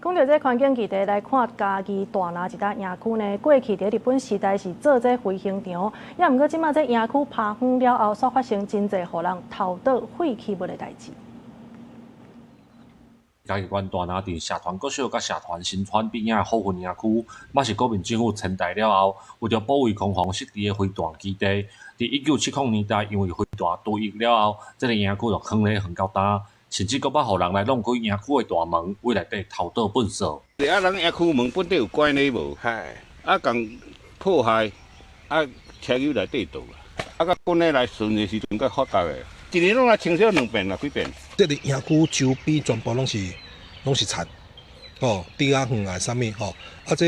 講到這環境議題來看，嘉義大林一笪營區呢，過去在日本時代是做這飛行場，也毋過即馬這營區趴遠了後，所發生真濟互人頭倒廢棄物的代誌。嘉義縣大林鎮社團國小甲社團新村邊仔後園營區，嘛是國民政府遷台了後，為着保衛空防設置的飛彈基地，佇1970年代因為飛彈退役了後，這個營區就坑咧遠到大。甚至閣捌互人來弄開營區的大門，為內底偷倒糞掃。啊，人營區門本底有關咧無？啊，共破壞，啊，車油內底倒啦。啊，甲本來來順的時陣，較發達的，一年攏來清洗2遍啦，幾遍。這個營區周邊全部攏是田，哦，地啊遠啊，啥物吼？啊，這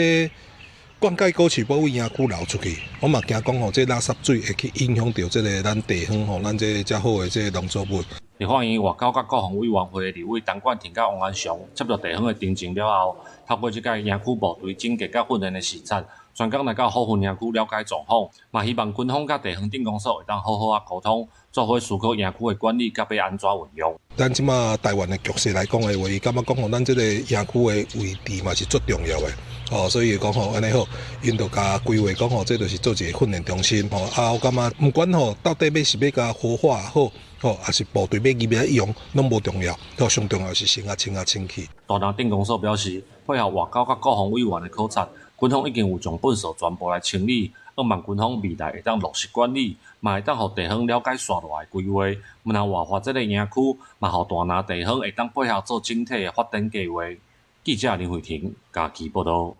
灌溉過去，要為營區流出去，我嘛驚講吼，這垃圾水會去影響到這個咱地方吼，咱這遮好的這個農作物。立法院外交甲國防委員會的立委陳冠廷甲王安祥接到地方的定情了後，透過這個營區部隊整潔甲訓練的視察，專工來到後園營區了解狀況，嘛希望軍方甲地方鎮公所會當好好啊溝通，做伙思考營區的管理甲要安怎運用。咱即馬台灣的局勢來講的話，伊感覺講吼，咱這個營區的位置嘛是最重要的，哦，所以講吼安尼好，因就甲規劃講吼，這就是做一個訓練中心，吼啊，我感覺不管吼到底要是要甲活化好。哦，還是部隊要入來用，攏無重要，上重要是先清氣。大林鎮公所表示，配合外交甲國防委員的考察，軍方已經有將糞掃全部來清理，希望軍方未來會當落實管理，嘛會當互地方了解線路的規劃，毋然活化這個營區，嘛互大林地方會當配合做整體的發展計劃。記者林慧婷，嘉義報道。